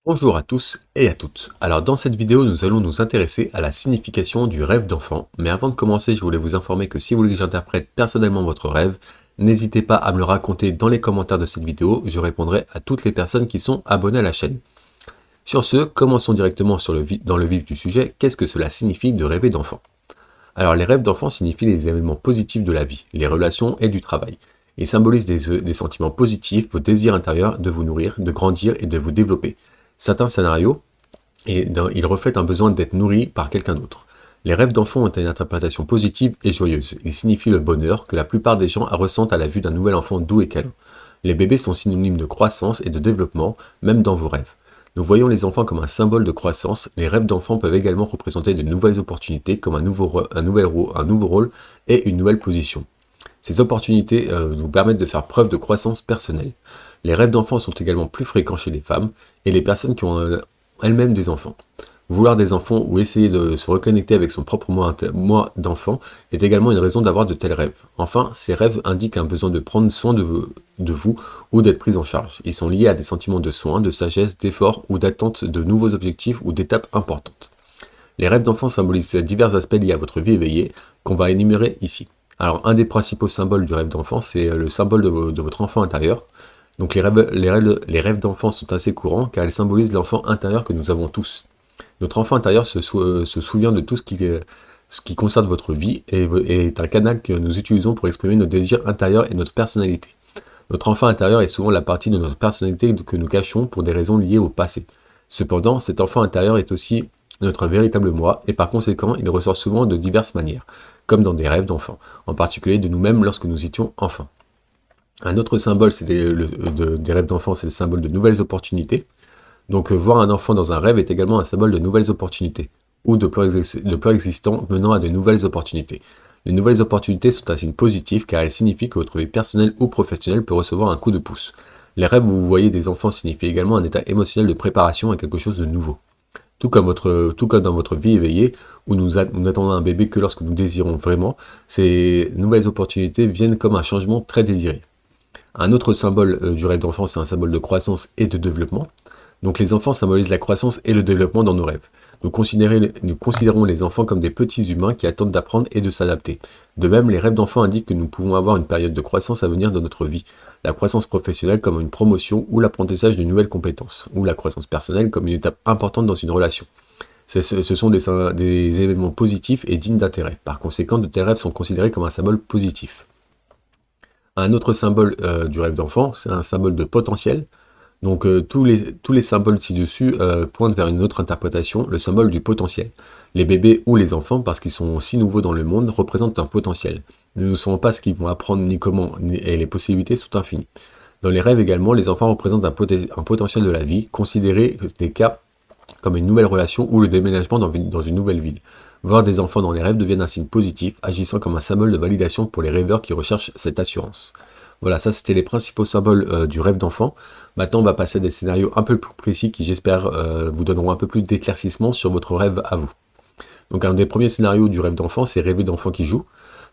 Bonjour à tous et à toutes. Alors dans cette vidéo, nous allons nous intéresser à la signification du rêve d'enfant. Mais avant de commencer, je voulais vous informer que si vous voulez que j'interprète personnellement votre rêve, n'hésitez pas à me le raconter dans les commentaires de cette vidéo. Je répondrai à toutes les personnes qui sont abonnées à la chaîne. Sur ce, commençons directement dans le vif du sujet. Qu'est-ce que cela signifie de rêver d'enfant? Alors les rêves d'enfant signifient les événements positifs de la vie, les relations et du travail. Ils symbolisent des sentiments positifs, vos désirs intérieurs de vous nourrir, de grandir et de vous développer. Certains scénarios, ils reflètent un besoin d'être nourri par quelqu'un d'autre. Les rêves d'enfants ont une interprétation positive et joyeuse. Ils signifient le bonheur que la plupart des gens ressentent à la vue d'un nouvel enfant doux et câlin. Les bébés sont synonymes de croissance et de développement, même dans vos rêves. Nous voyons les enfants comme un symbole de croissance. Les rêves d'enfants peuvent également représenter de nouvelles opportunités comme un nouveau rôle et une nouvelle position. Ces opportunités vous permettent de faire preuve de croissance personnelle. Les rêves d'enfants sont également plus fréquents chez les femmes et les personnes qui ont elles-mêmes des enfants. Vouloir des enfants ou essayer de se reconnecter avec son propre moi d'enfant est également une raison d'avoir de tels rêves. Enfin, ces rêves indiquent un besoin de prendre soin de vous ou d'être pris en charge. Ils sont liés à des sentiments de soin, de sagesse, d'effort ou d'attente de nouveaux objectifs ou d'étapes importantes. Les rêves d'enfants symbolisent divers aspects liés à votre vie éveillée qu'on va énumérer ici. Alors, un des principaux symboles du rêve d'enfant, c'est le symbole de votre enfant intérieur. Donc les rêves d'enfant sont assez courants car ils symbolisent l'enfant intérieur que nous avons tous. Notre enfant intérieur se souvient de tout ce qui concerne votre vie et est un canal que nous utilisons pour exprimer nos désirs intérieurs et notre personnalité. Notre enfant intérieur est souvent la partie de notre personnalité que nous cachons pour des raisons liées au passé. Cependant, cet enfant intérieur est aussi notre véritable moi et par conséquent, il ressort souvent de diverses manières, comme dans des rêves d'enfants, en particulier de nous-mêmes lorsque nous étions enfants. Un autre symbole des rêves d'enfants, c'est le symbole de nouvelles opportunités. Donc voir un enfant dans un rêve est également un symbole de nouvelles opportunités, ou de plans existants menant à de nouvelles opportunités. Les nouvelles opportunités sont un signe positif car elles signifient que votre vie personnelle ou professionnelle peut recevoir un coup de pouce. Les rêves où vous voyez des enfants signifient également un état émotionnel de préparation à quelque chose de nouveau. Tout comme dans votre vie éveillée, où nous n'attendons un bébé que lorsque nous désirons vraiment, ces nouvelles opportunités viennent comme un changement très désiré. Un autre symbole du rêve d'enfant, c'est un symbole de croissance et de développement. Donc les enfants symbolisent la croissance et le développement dans nos rêves. Nous considérons les enfants comme des petits humains qui attendent d'apprendre et de s'adapter. De même, les rêves d'enfants indiquent que nous pouvons avoir une période de croissance à venir dans notre vie. La croissance professionnelle comme une promotion ou l'apprentissage de nouvelles compétences, ou la croissance personnelle comme une étape importante dans une relation. Ce sont des événements positifs et dignes d'intérêt. Par conséquent, de tels rêves sont considérés comme un symbole positif. Un autre symbole du rêve d'enfant, c'est un symbole de potentiel. Donc tous les symboles ci-dessus pointent vers une autre interprétation, le symbole du potentiel. Les bébés ou les enfants, parce qu'ils sont si nouveaux dans le monde, représentent un potentiel. Nous ne savons pas ce qu'ils vont apprendre ni comment, et les possibilités sont infinies. Dans les rêves également, les enfants représentent un potentiel de la vie, considérés des cas comme une nouvelle relation ou le déménagement dans une nouvelle ville. Voir des enfants dans les rêves devient un signe positif, agissant comme un symbole de validation pour les rêveurs qui recherchent cette assurance. Voilà, ça c'était les principaux symboles du rêve d'enfant. Maintenant, on va passer à des scénarios un peu plus précis qui, j'espère, vous donneront un peu plus d'éclaircissement sur votre rêve à vous. Donc, un des premiers scénarios du rêve d'enfant, c'est rêver d'enfant qui joue.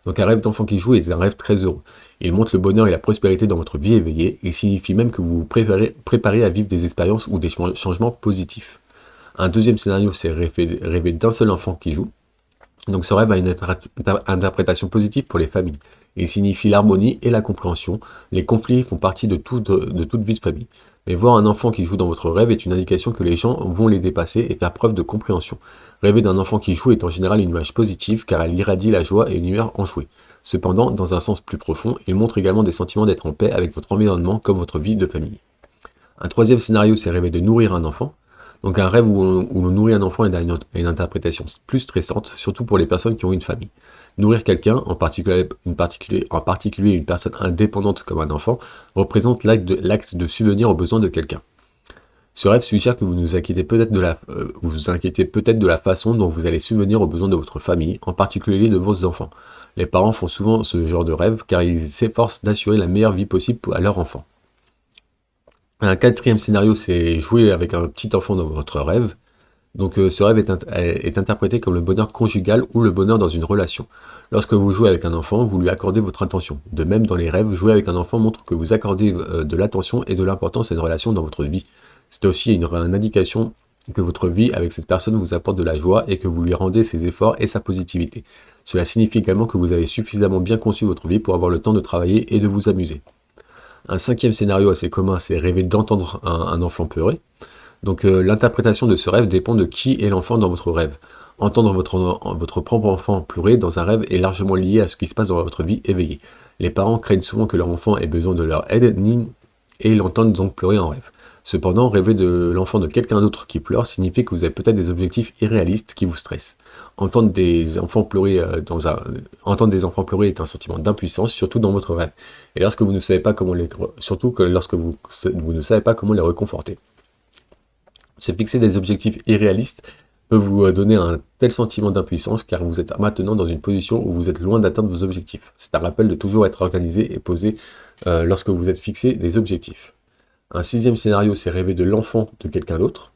Donc, un rêve d'enfant qui joue est un rêve très heureux. Il montre le bonheur et la prospérité dans votre vie éveillée. Il signifie même que vous vous préparez à vivre des expériences ou des changements positifs. Un deuxième scénario, c'est rêver d'un seul enfant qui joue. Donc ce rêve a une interprétation positive pour les familles. Il signifie l'harmonie et la compréhension. Les conflits font partie de toute vie de famille. Mais voir un enfant qui joue dans votre rêve est une indication que les gens vont les dépasser et faire preuve de compréhension. Rêver d'un enfant qui joue est en général une image positive car elle irradie la joie et une humeur enjouée. Cependant, dans un sens plus profond, il montre également des sentiments d'être en paix avec votre environnement comme votre vie de famille. Un troisième scénario, c'est rêver de nourrir un enfant. Donc un rêve où l'on nourrit un enfant a une interprétation plus stressante, surtout pour les personnes qui ont une famille. Nourrir quelqu'un, en particulier une personne indépendante comme un enfant, représente l'acte de subvenir aux besoins de quelqu'un. Ce rêve suggère que vous inquiétez peut-être de la façon dont vous allez subvenir aux besoins de votre famille, en particulier de vos enfants. Les parents font souvent ce genre de rêve car ils s'efforcent d'assurer la meilleure vie possible à leur enfant. Un quatrième scénario, c'est jouer avec un petit enfant dans votre rêve. Donc ce rêve est interprété comme le bonheur conjugal ou le bonheur dans une relation. Lorsque vous jouez avec un enfant, vous lui accordez votre attention. De même, dans les rêves, jouer avec un enfant montre que vous accordez de l'attention et de l'importance à une relation dans votre vie. C'est aussi une indication que votre vie avec cette personne vous apporte de la joie et que vous lui rendez ses efforts et sa positivité. Cela signifie également que vous avez suffisamment bien conçu votre vie pour avoir le temps de travailler et de vous amuser. Un cinquième scénario assez commun, c'est rêver d'entendre un enfant pleurer. Donc l'interprétation de ce rêve dépend de qui est l'enfant dans votre rêve. Entendre votre propre enfant pleurer dans un rêve est largement lié à ce qui se passe dans votre vie éveillée. Les parents craignent souvent que leur enfant ait besoin de leur aide et l'entendent donc pleurer en rêve. Cependant, rêver de l'enfant de quelqu'un d'autre qui pleure signifie que vous avez peut-être des objectifs irréalistes qui vous stressent. Entendre des enfants pleurer est un sentiment d'impuissance, surtout dans votre rêve. Et lorsque vous ne savez pas comment surtout que lorsque vous ne savez pas comment les réconforter. Se fixer des objectifs irréalistes peut vous donner un tel sentiment d'impuissance car vous êtes maintenant dans une position où vous êtes loin d'atteindre vos objectifs. C'est un rappel de toujours être organisé et posé lorsque vous êtes fixé des objectifs. Un sixième scénario, c'est rêver de l'enfant de quelqu'un d'autre.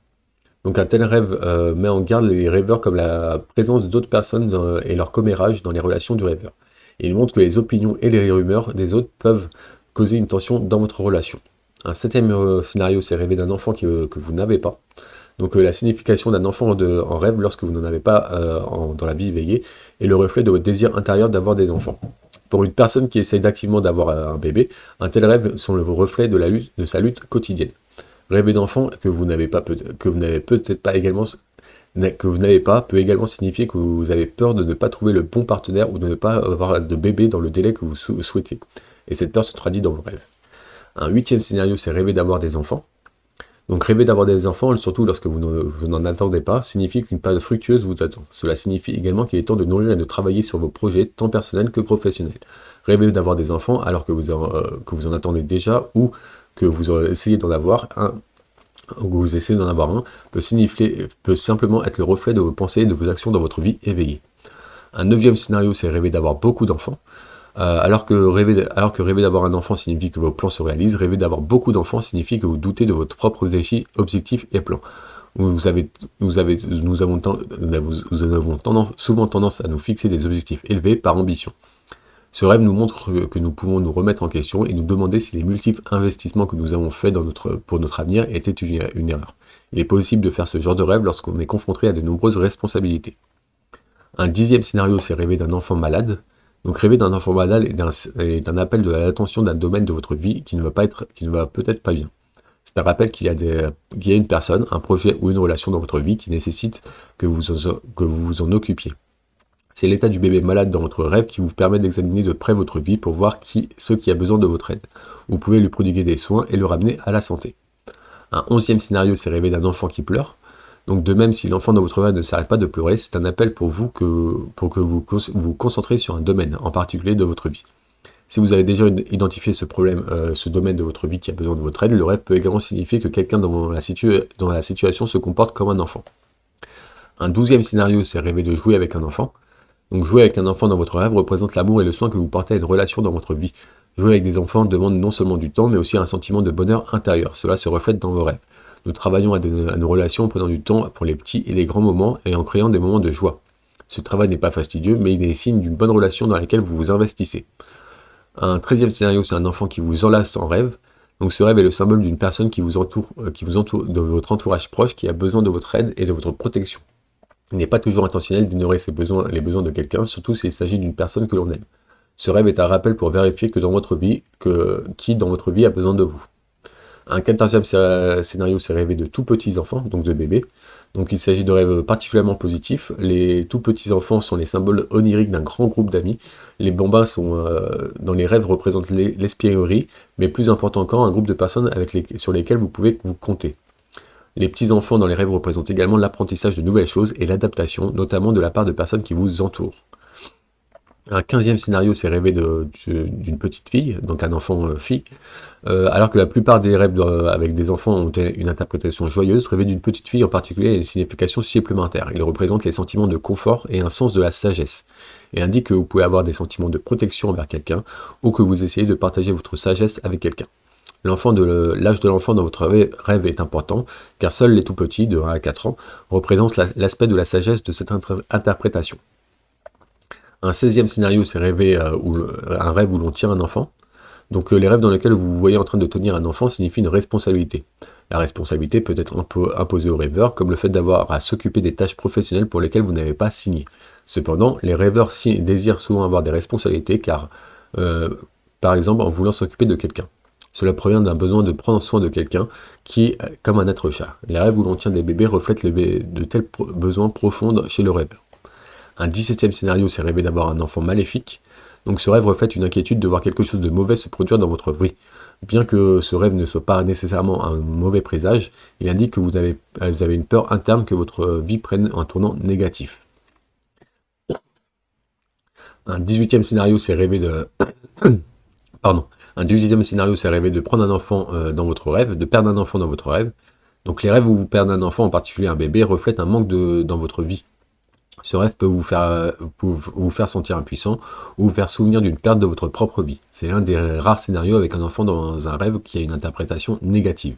Donc un tel rêve met en garde les rêveurs comme la présence d'autres personnes et leur commérage dans les relations du rêveur. Il montre que les opinions et les rumeurs des autres peuvent causer une tension dans votre relation. Un septième scénario, c'est rêver d'un enfant que vous n'avez pas. Donc la signification d'un enfant en rêve lorsque vous n'en avez pas dans la vie éveillée est le reflet de votre désir intérieur d'avoir des enfants. Pour une personne qui essaye activement d'avoir un bébé, un tel rêve sont le reflet de sa lutte quotidienne. Rêver d'enfant que vous n'avez pas peut également signifier que vous avez peur de ne pas trouver le bon partenaire ou de ne pas avoir de bébé dans le délai que vous souhaitez. Et cette peur se traduit dans vos rêves. Un huitième scénario, c'est rêver d'avoir des enfants. Donc rêver d'avoir des enfants, surtout lorsque vous n'en attendez pas, signifie qu'une période fructueuse vous attend. Cela signifie également qu'il est temps de nourrir et de travailler sur vos projets, tant personnels que professionnels. Rêver d'avoir des enfants alors que vous en attendez déjà ou que vous essayez d'en avoir un, peut simplement être le reflet de vos pensées et de vos actions dans votre vie éveillée. Un neuvième scénario, c'est rêver d'avoir beaucoup d'enfants. Alors que rêver d'avoir un enfant signifie que vos plans se réalisent, rêver d'avoir beaucoup d'enfants signifie que vous doutez de votre propre objectifs et plans. Nous avons souvent tendance à nous fixer des objectifs élevés par ambition. Ce rêve nous montre que nous pouvons nous remettre en question et nous demander si les multiples investissements que nous avons faits pour notre avenir étaient une erreur. Il est possible de faire ce genre de rêve lorsqu'on est confronté à de nombreuses responsabilités. Un dixième scénario, c'est rêver d'un enfant malade. Donc rêver d'un enfant malade est un appel de l'attention d'un domaine de votre vie qui ne va peut-être pas bien. C'est un rappel qu'il y a une personne, un projet ou une relation dans votre vie qui nécessite que vous vous en occupiez. C'est l'état du bébé malade dans votre rêve qui vous permet d'examiner de près votre vie pour voir ce qui a besoin de votre aide. Vous pouvez lui prodiguer des soins et le ramener à la santé. Un onzième scénario, c'est rêver d'un enfant qui pleure. Donc de même, si l'enfant dans votre rêve ne s'arrête pas de pleurer, c'est un appel pour que vous vous concentrez sur un domaine en particulier de votre vie. Si vous avez déjà identifié ce domaine de votre vie qui a besoin de votre aide, le rêve peut également signifier que quelqu'un dans la situation se comporte comme un enfant. Un douzième scénario, c'est rêver de jouer avec un enfant. Donc jouer avec un enfant dans votre rêve représente l'amour et le soin que vous portez à une relation dans votre vie. Jouer avec des enfants demande non seulement du temps, mais aussi un sentiment de bonheur intérieur. Cela se reflète dans vos rêves. Nous travaillons à nos relations en prenant du temps pour les petits et les grands moments et en créant des moments de joie. Ce travail n'est pas fastidieux, mais il est signe d'une bonne relation dans laquelle vous vous investissez. Un 13e scénario, c'est un enfant qui vous enlace en rêve. Donc ce rêve est le symbole d'une personne qui vous entoure de votre entourage proche qui a besoin de votre aide et de votre protection. Il n'est pas toujours intentionnel d'ignorer les besoins de quelqu'un, surtout s'il s'agit d'une personne que l'on aime. Ce rêve est un rappel pour vérifier qui dans votre vie a besoin de vous. Un 14e scénario, c'est rêver de tout petits enfants, donc de bébés. Donc il s'agit de rêves particulièrement positifs. Les tout petits enfants sont les symboles oniriques d'un grand groupe d'amis. Les bambins dans les rêves représentent l'espièglerie, mais plus important encore, un groupe de personnes sur lesquelles vous pouvez vous compter. Les petits enfants dans les rêves représentent également l'apprentissage de nouvelles choses et l'adaptation, notamment de la part de personnes qui vous entourent. Un 15e scénario, c'est rêver d'une petite fille, donc un enfant fille. Alors que la plupart des rêves avec des enfants ont une interprétation joyeuse, rêver d'une petite fille en particulier a une signification supplémentaire. Il représente les sentiments de confort et un sens de la sagesse, et indique que vous pouvez avoir des sentiments de protection envers quelqu'un, ou que vous essayez de partager votre sagesse avec quelqu'un. L'âge de l'enfant dans votre rêve est important, car seuls les tout petits, de 1 à 4 ans, représentent l'aspect de la sagesse de cette interprétation. Un 16e scénario, c'est un rêve où l'on tient un enfant. Donc les rêves dans lesquels vous vous voyez en train de tenir un enfant signifient une responsabilité. La responsabilité peut être imposée aux rêveurs, comme le fait d'avoir à s'occuper des tâches professionnelles pour lesquelles vous n'avez pas signé. Cependant, les rêveurs désirent souvent avoir des responsabilités, car, par exemple, en voulant s'occuper de quelqu'un. Cela provient d'un besoin de prendre soin de quelqu'un qui est comme un être cher. Les rêves où l'on tient des bébés reflètent de tels besoins profonds chez le rêveur. Un 17e scénario, c'est rêver d'avoir un enfant maléfique. Donc ce rêve reflète une inquiétude de voir quelque chose de mauvais se produire dans votre vie. Bien que ce rêve ne soit pas nécessairement un mauvais présage, il indique que vous avez une peur interne que votre vie prenne un tournant négatif. Un 18e scénario, c'est rêver de... Pardon. Un 18e scénario, c'est rêver de prendre un enfant dans votre rêve, de perdre un enfant dans votre rêve. Donc les rêves où vous perdez un enfant, en particulier un bébé, reflètent un manque dans votre vie. Ce rêve peut vous faire sentir impuissant ou vous faire souvenir d'une perte de votre propre vie. C'est l'un des rares scénarios avec un enfant dans un rêve qui a une interprétation négative.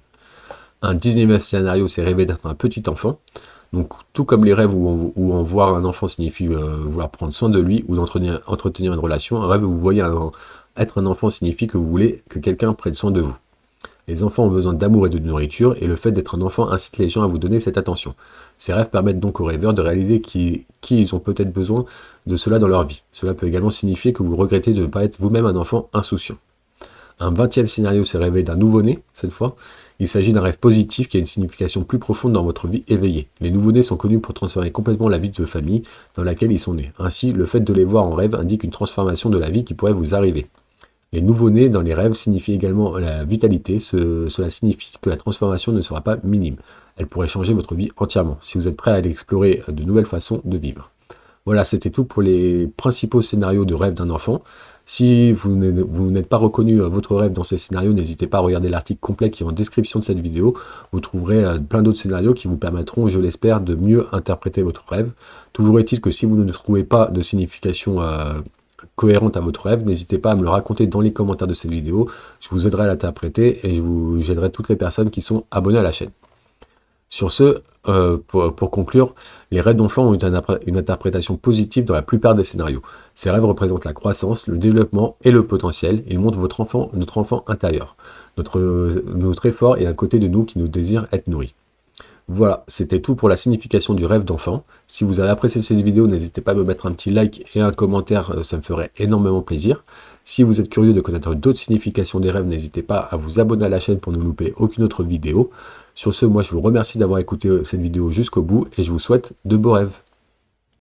Un 19e scénario, c'est rêver d'être un petit enfant. Donc tout comme les rêves où en voir un enfant signifie vouloir prendre soin de lui ou entretenir une relation, un rêve où vous voyez être un enfant signifie que vous voulez que quelqu'un prenne soin de vous. Les enfants ont besoin d'amour et de nourriture, et le fait d'être un enfant incite les gens à vous donner cette attention. Ces rêves permettent donc aux rêveurs de réaliser qu'ils ont peut-être besoin de cela dans leur vie. Cela peut également signifier que vous regrettez de ne pas être vous-même un enfant insouciant. Un 20e scénario, c'est rêver d'un nouveau-né, cette fois. Il s'agit d'un rêve positif qui a une signification plus profonde dans votre vie éveillée. Les nouveau-nés sont connus pour transformer complètement la vie de famille dans laquelle ils sont nés. Ainsi, le fait de les voir en rêve indique une transformation de la vie qui pourrait vous arriver. Les nouveau-nés dans les rêves signifient également la vitalité, cela signifie que la transformation ne sera pas minime. Elle pourrait changer votre vie entièrement, si vous êtes prêt à aller explorer de nouvelles façons de vivre. Voilà, c'était tout pour les principaux scénarios de rêve d'un enfant. Si vous n'êtes pas reconnu votre rêve dans ces scénarios, n'hésitez pas à regarder l'article complet qui est en description de cette vidéo. Vous trouverez plein d'autres scénarios qui vous permettront, je l'espère, de mieux interpréter votre rêve. Toujours est-il que si vous ne trouvez pas de signification cohérente à votre rêve, n'hésitez pas à me le raconter dans les commentaires de cette vidéo. Je vous aiderai à l'interpréter et j'aiderai toutes les personnes qui sont abonnées à la chaîne. Sur ce, pour conclure, les rêves d'enfants ont une interprétation positive dans la plupart des scénarios. Ces rêves représentent la croissance, le développement et le potentiel. Ils montrent notre enfant intérieur. Notre effort est un côté de nous qui nous désire être nourri. Voilà, c'était tout pour la signification du rêve d'enfant. Si vous avez apprécié cette vidéo, n'hésitez pas à me mettre un petit like et un commentaire, ça me ferait énormément plaisir. Si vous êtes curieux de connaître d'autres significations des rêves, n'hésitez pas à vous abonner à la chaîne pour ne louper aucune autre vidéo. Sur ce, moi je vous remercie d'avoir écouté cette vidéo jusqu'au bout et je vous souhaite de beaux rêves.